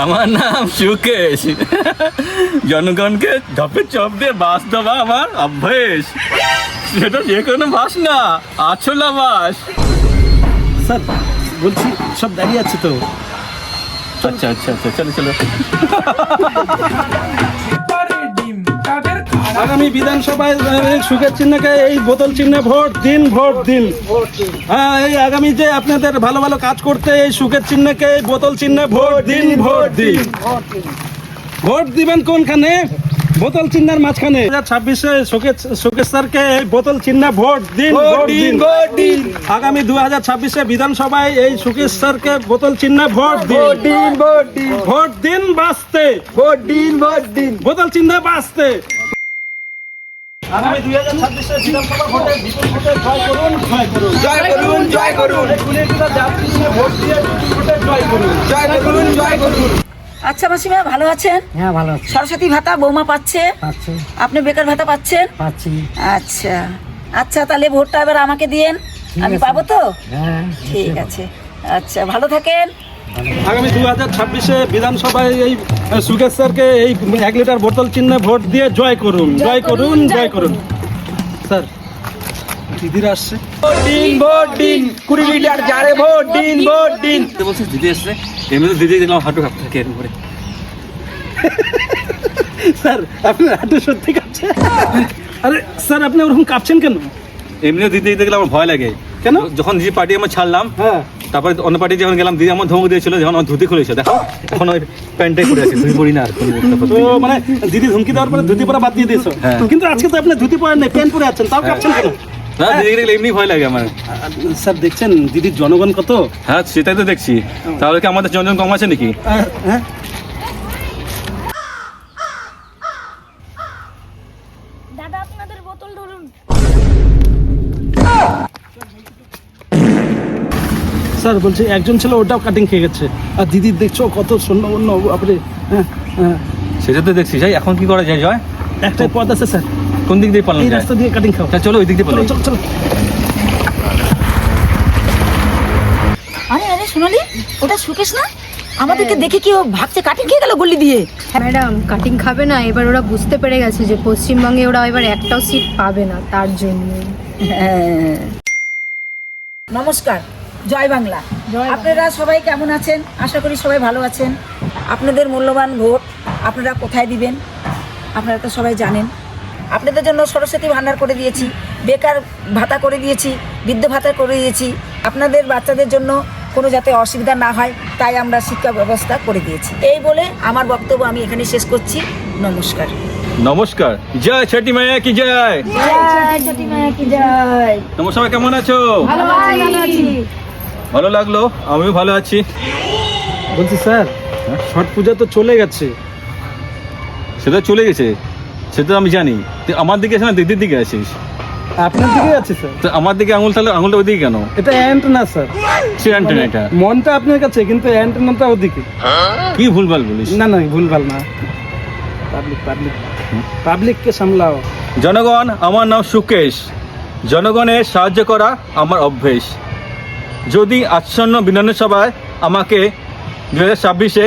আমার নাম সুকেশ। জনগণকে ঢপে চপ দিয়ে বাস দেওয়া আমার অভ্যেস। সেটা যে কোনো বাস না, আছলা বাস। স্যার বলছি সব দাঁড়িয়ে আছে তো। আচ্ছা আচ্ছা আচ্ছা, চলো চলো। আগামী বিধানসভায় সুখের চিহ্নকে এই বোতল চিহ্নে ভোট দিন, ভোট দিন। হ্যাঁ, এই আগামী যে আপনাদের ভালো ভালো কাজ করতে এই সুখের চিহ্নকে এই বোতল চিহ্নে ভোট দিন, ভোট দিন। ভোট দিবেন কোনখানে? বোতল চিহ্নের মাঝখানে। 2026-এ সুকেশ স্যারকে এই বোতল চিহ্নে ভোট দিন, ভোট দিন, ভোট দিন। আগামী 2026-এ বিধানসভায় এই সুকেশ স্যারকে বোতল চিহ্নে ভোট দিন, ভোট দিন, ভোট দিন বাঁচতে, ভোট দিন, ভোট দিন, বোতল চিহ্নে বাঁচতে। আগামী 2026-এ বিধানসভা ভোটে বিপুল ভোটে জয় করুন, জয় করুন, জয় করুন, জয় করুন। ভোট দিয়ে বিপুল ভোটে জয় করুন, জয় করুন, জয় করুন। আচ্ছা মাসিমা, ভালো আছেন? হ্যাঁ ভালো আছি। সরস্বতী ভাতা বৌমা পাচ্ছে? পাচ্ছি। আপনি বেকার ভাতা পাচ্ছেন? পাচ্ছি। আচ্ছা আচ্ছা, তাহলে ভোটটা এবার আমাকে দিয়েন, আমি পাবো তো? হ্যাঁ ঠিক আছে, আচ্ছা ভালো থাকেন। আগামী 2026-এ বিধানসভায় এই সুকেশ স্যারকে এই 1 লিটার বোতল চিহ্নে ভোট দিয়ে জয় করুন, জয় করুন, জয় করুন। স্যার দিদিরা আসছে। ভোট দিন, ভোট দিন, 20 লিটার জারে ভোট দিন, ভোট দিন। বলছে দিদি আসছে, এমনি তো দিদি দেখলাম হাঁটু কাঁপতে থাকে এর উপরে। স্যার আপনার হাঁটু সত্যি কাঁপছে? আরে স্যার আপনি ওরকম কাঁপছেন কেন? এমনিও দিদি দেখলে আমার ভয় লাগে। কেন? যখন দিদি পার্টি আমার ছাড়লাম, হ্যাঁ, তারপরে অন্য পার্টি যখন গেলাম, দিদি আমার ধমক দিয়েছিল যখন আমার ধুতি খুলেছে। দেখো এখন ওই প্যান্টটাই পরে আছে, ধুতি পরি না আর। তো মানে দিদি ধমকি দেওয়ার পরে ধুতি পরা বাদ দিয়ে দিয়েছো। হ্যাঁ। কিন্তু আজকে তো আপনি ধুতি পরেন নাই, প্যান্ট পরে আছেন, তাও কাঁপছেন কেন? না, দিদি দেখলে এমনি ভয় লাগে আমার। স্যার দেখছেন দিদির জনগণ কত? হ্যাঁ সেটাই তো দেখছি। তাহলে কি আমাদের জনজন কম আছে নাকি? হ্যাঁ, দাদা আপনাদের বোতল ধরুন। স্যার বলছি একজন ছিল ওটাও কাটিং খেয়ে গেছে, আর দিদির দেখছো কত শূন্য অন্য আপনি। হ্যাঁ হ্যাঁ, সেটা তো দেখছি। যাই, এখন কি করা যায় জয়? একটাই পথ আছে স্যার, কোন দিক দিয়ে পালানো এই যায়? রাস্তা দিয়ে কাটিং খাও। চলো ওই দিক দিয়ে চলো পালাই। চলো চলো। আরে আরে সোনালি, ওটা সুকেশ না? আমাদেরকে দেখে কি ও ভাবছে কাটিং খেয়ে গেল গলি দিয়ে? ম্যাডাম কাটিং খাবে না, এবার ওরা বুঝতে পেরে গেছে যে পশ্চিমবঙ্গে ওরা এবার একটাও সিট পাবে না, তার জন্য। হ্যাঁ। নমস্কার, জয় বাংলা। আপনারা সবাই কেমন আছেন? আশা করি সবাই ভালো আছেন। আপনাদের মূল্যবান ভোট আপনারা কোথায় দিবেন আপনারা তো সবাই জানেন। আপনাদের জন্য সরস্বতী ভান্ডার করে দিয়েছি, বেকার ভাতা করে দিয়েছি, বৃদ্ধ ভাতা করে দিয়েছি। আপনাদের বাচ্চাদের জন্য কোনো যাতে অসুবিধা না হয় তাই আমরা শিক্ষা ব্যবস্থা করে দিয়েছি। এই বলে আমার বক্তব্য আমি এখানে শেষ করছি। নমস্কার। নমস্কার। জয় ছটি মাইয়া কি জয়। তোমরা সবাই কেমন আছো? ভালো লাগলো, আমিও ভালো আছি। বলছি স্যার ছট পূজা তো চলে গেছে। সেটা চলে গেছে, সেটা আমি জানি। তুই আমার দিকে আছে না দিদির দিকে আছিস? আপনার দিকে আছে স্যার। তো আমার দিকে আঙুল, তাহলে আঙুলটা ওইদিকে কেন? এটা অ্যান্টেনা স্যার। সে অ্যান্টেনা এটা। মনটা আপনার কাছে, কিন্তু অ্যান্টেনাটা ওদিকে। কি ভুলভাল বলিস? না না ভুলভাল না, পাবলিক পাবলিক পাবলিককে সামলাও। জনগণ, আমার নাম সুকেশ। জনগণের সাহায্য করা আমার অভ্যেস। যদি আসন্ন বিধানসভায় আমাকে 2026-এ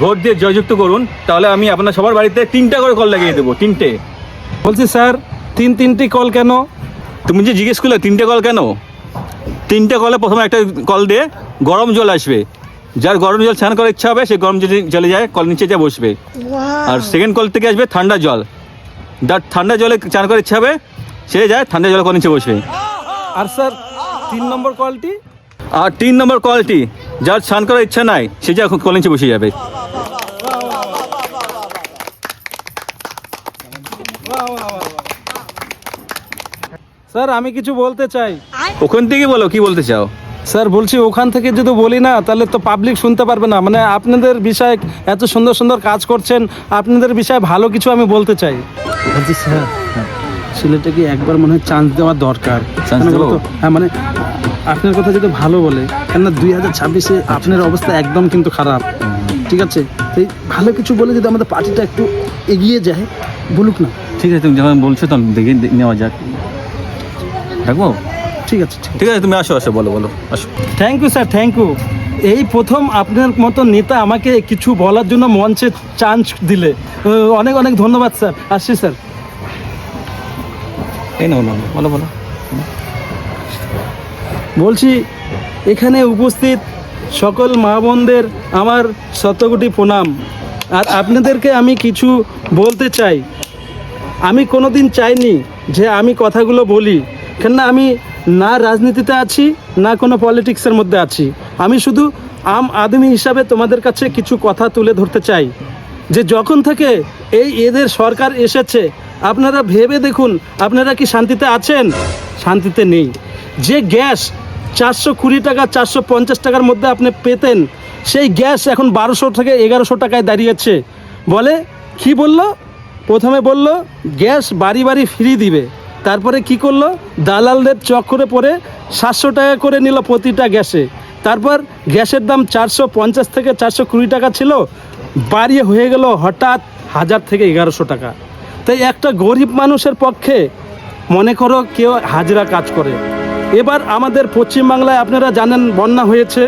ভোট দিয়ে জয়যুক্ত করুন, তাহলে আমি আপনার সবার বাড়িতে 3টা করে কল লাগিয়ে দেবো। 3টে। বলছি স্যার তিনটি কল কেন? তুমি যে জিজ্ঞেস করলে 3টে কল কেন, 3টে কলে প্রথমে একটা কল দিয়ে গরম জল আসবে। যার গরম জল স্নান করার ইচ্ছা হবে সে গরম জলে চলে যায়, কল নিচে যা বসবে। আর সেকেন্ড কল থেকে আসবে ঠান্ডা জল। যার ঠান্ডা জলে চান করার ইচ্ছা হবে সে যায় ঠান্ডা জলে কল নিচে বসবে। আর স্যার 3 নম্বর কলটি? আর 3 নম্বর কলটি, যার স্নান করার ইচ্ছা নাই সে যা কল নিচে বসে যাবে। স্যার আমি কিছু বলতে চাই। ওখান থেকে বলো, কি বলতে চাও? স্যার বলছি ওখান থেকে যদি বলি না তাহলে তো পাবলিক শুনতে পারবে না। মানে আপনাদের বিষয়ে এত সুন্দর সুন্দর কাজ করছেন, আপনাদের বিষয়ে ভালো কিছু আমি বলতে চাই। বলছি স্যার ছেলেটাকে একবার মনে হয় চান্স দেওয়া দরকার। চান্স দেবো? হ্যাঁ মানে আপনার কথা যদি ভালো বলে, কেননা 2026-এ আপনার অবস্থা একদম কিন্তু খারাপ। ঠিক আছে, তাই ভালো কিছু বলে যদি আমাদের পার্টিটা একটু এগিয়ে যায়, বলুক না। ঠিক আছে, তুমি যখন বলছো তখন দেখে নেওয়া যাক। থাকবো? ঠিক আছে ঠিক আছে। ঠিক আছে, তুমি আসো আসো, বলো বলো, আসো। Thank you sir, thank you. এই প্রথম আপনার মতো নেতা আমাকে কিছু বলার জন্য মঞ্চে চান্স দিলে, অনেক অনেক ধন্যবাদ স্যার। আসছি স্যার। এই নাও নাও, বলো বলো। বলছি এখানে উপস্থিত সকল মা বোনদের আমার শতকোটি প্রণাম। আর আপনাদেরকে আমি কিছু বলতে চাই। আমি কোনোদিন চাইনি যে আমি কথাগুলো বলি, কেননা আমি না রাজনীতিতে আছি না কোনো পলিটিক্সের মধ্যে আছি। আমি শুধু আম আদমি হিসাবে তোমাদের কাছে কিছু কথা তুলে ধরতে চাই যে যখন থেকে এদের সরকার এসেছে আপনারা ভেবে দেখুন, আপনারা কি শান্তিতে আছেন? শান্তিতে নেই। যে গ্যাস 420 টাকা 450 টাকার মধ্যে আপনি পেতেন, সেই গ্যাস এখন 1200 থেকে 1100 টাকায় দাঁড়িয়েছে। বলে কি বলল? প্রথমে বলল গ্যাস বাড়ি বাড়ি ফ্রি দিবে, তারপরে কি করলো? দালালদের চক্করে পড়ে 700 টাকা করে নিল প্রতিটা গ্যাসে। তারপর গ্যাসের দাম 450 থেকে 420 টাকা ছিল, বাড়িয়ে হয়ে গেল হঠাৎ 1000 থেকে 1100 টাকা। তাই একটা গরিব মানুষের পক্ষে, মনে করো কেউ হাজিরা কাজ করে, এবার আমাদের পশ্চিমবাংলায় আপনারা জানেন বন্যা হয়েছে।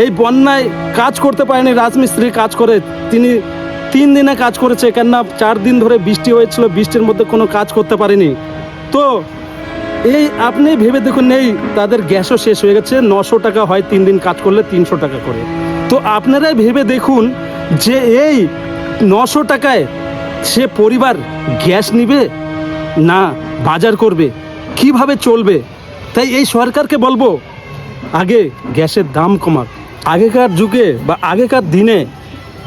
এই বন্যায় কাজ করতে পারেনি, রাজমিস্ত্রি কাজ করে, তিনি 3 দিনে কাজ করেছে, কেননা 4 দিন ধরে বৃষ্টি হয়েছিল, বৃষ্টির মধ্যে কোনো কাজ করতে পারেনি। তো এই আপনি ভেবে দেখুন, এই তাদের গ্যাসও শেষ হয়ে গেছে, 900 টাকা হয় 3 দিন কাজ করলে, 300 টাকা করে। তো আপনারাই ভেবে দেখুন যে এই 900 টাকায় সে পরিবার গ্যাস নিবে না বাজার করবে, কিভাবে চলবে? তাই এই সরকারকে বলবো আগে গ্যাসের দাম কমাক। আগেকার যুগে বা আগেকার দিনে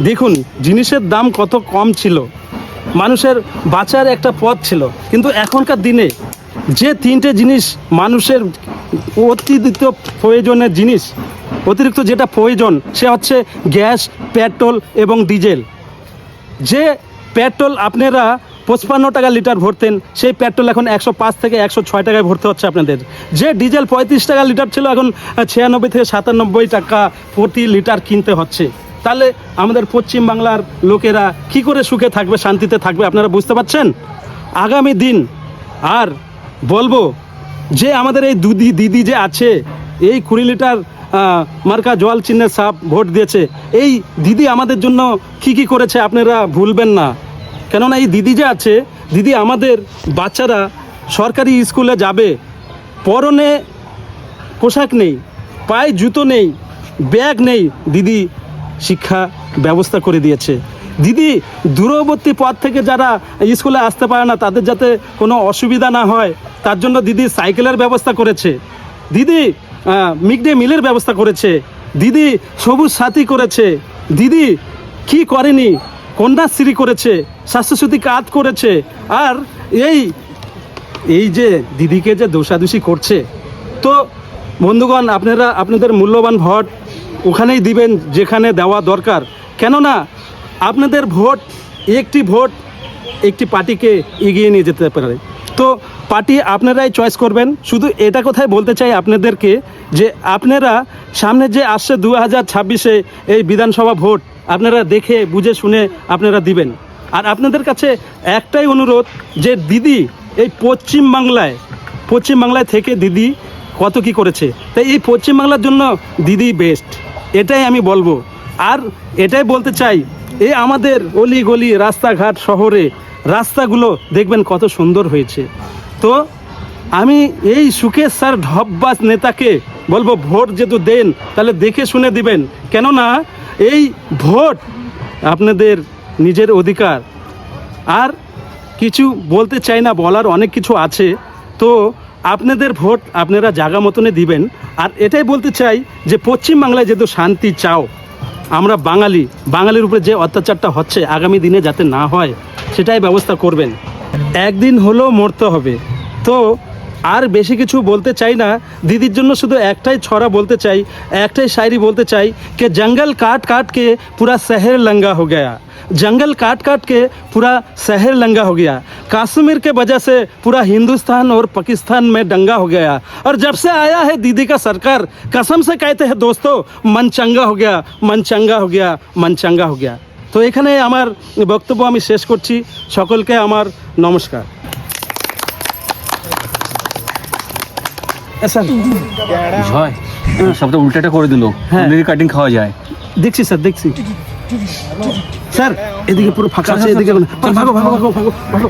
দেখুন জিনিসের দাম কত কম ছিল, মানুষের বাঁচার একটা পথ ছিল। কিন্তু এখনকার দিনে যে 3টে জিনিস মানুষের অতিরিক্ত প্রয়োজনের জিনিস, অতিরিক্ত যেটা প্রয়োজন, সে হচ্ছে গ্যাস, পেট্রোল এবং ডিজেল। যে পেট্রোল আপনারা 55 টাকা লিটার ভরতেন, সেই পেট্রোল এখন 105 থেকে 106 টাকায় ভরতে হচ্ছে আপনাদের। যে ডিজেল 35 টাকা লিটার ছিল, এখন 96 থেকে 97 টাকা প্রতি লিটার কিনতে হচ্ছে। তাহলে আমাদের পশ্চিমবাংলার লোকেরা কি করে সুখে থাকবে, শান্তিতে থাকবে? আপনারা বুঝতে পারছেন? আগামী দিন আর বলবো যে আমাদের এই দিদি যে আছে, এই 20 লিটার মার্কা জল চিহ্নের সাপ ভোট দিয়েছে, এই দিদি আমাদের জন্য কি করেছে আপনারা ভুলবেন না। কেননা এই দিদি যে আছে, দিদি আমাদের বাচ্চারা সরকারি স্কুলে যাবে, পরনে পোশাক নেই, পায়ে জুতো নেই, ব্যাগ নেই, দিদি শিক্ষা ব্যবস্থা করে দিয়েছে। দিদি দূরবর্তী পথ থেকে যারা স্কুলে আসতে পারে না, তাদের যাতে কোনো অসুবিধা না হয় তার জন্য দিদি সাইকেলের ব্যবস্থা করেছে। দিদি মিড ডে মিলের ব্যবস্থা করেছে। দিদি সবুজ সাথী করেছে। দিদি কি করেনি? কন্যাশ্রী করেছে, স্বাস্থ্যসাথী কার্ড করেছে। আর এই যে দিদিকে যে দোষাদোষি করছে, তো বন্ধুগণ আপনারা আপনাদের মূল্যবান ভোট ওখানেই দিবেন যেখানে দেওয়া দরকার। কেননা আপনাদের ভোট, একটি ভোট একটি পার্টিকে এগিয়ে নিয়ে যেতে পারে। তো পার্টি আপনারাই চয়েস করবেন। শুধু এটা কথাই বলতে চাই আপনাদেরকে যে আপনারা সামনে যে আসছে 2026-এ এই বিধানসভা ভোট, আপনারা দেখে বুঝে শুনে আপনারা দিবেন। আর আপনাদের কাছে একটাই অনুরোধ যে দিদি এই পশ্চিমবাংলায় থেকে দিদি কত কি করেছে, তাই এই পশ্চিমবাংলার জন্য দিদি বেস্ট, এটাই আমি বলবো। আর এটাই বলতে চাই, এই আমাদের অলি গলি রাস্তাঘাট শহরে রাস্তাগুলো দেখবেন কত সুন্দর হয়েছে। তো আমি এই সুকেশ স্যার ঢপবাজ নেতাকে বলবো ভোট যেহেতু দেন তাহলে দেখে শুনে দিবেন, কেননা এই ভোট আপনাদের নিজের অধিকার। আর কিছু বলতে চাই না, বলার অনেক কিছু আছে। তো আপনাদের ভোট আপনারা জায়গা মতনে দিবেন। আর এটাই বলতে চাই যে পশ্চিমবাংলায় যেহেতু শান্তি চাও, আমরা বাঙালির উপরে যে অত্যাচারটা হচ্ছে আগামী দিনে যাতে না হয় সেটাই ব্যবস্থা করবেন। একদিন হলেও মরতে হবে। তো আর বেশি কিছু বলতে চাই না, দিদির জন্য শুধু একটাই ছড়া বলতে চাই, একটাই शायरी बोलते चाही कि जंगल काट काट के पूरा शहर लंगा हो गया, जंगल काट काट के पूरा शहर लंगा हो गया, कश्मीर के वजह से पूरा हिंदुस्तान और पाकिस्तान में दंगा हो गया, और जब से आया है दीदी का सरकार कसम से कहते हैं दोस्तों मन चंगा हो गया, मन चंगा हो गया, मन चंगा हो गया। तो এখানে আমার বক্তব্য আমি শেষ করছি। সকলকে আমার নমস্কার। স্যার জয় সব তো উল্টাটা করে দিল হ্যাঁ। কাটিং খাওয়া যায়। দেখছি স্যার দেখছি স্যার, এদিকে পুরো ফাঁকা আছে, এদিকে ভাগো ভাগো ভাগো ভাগো ভাগো।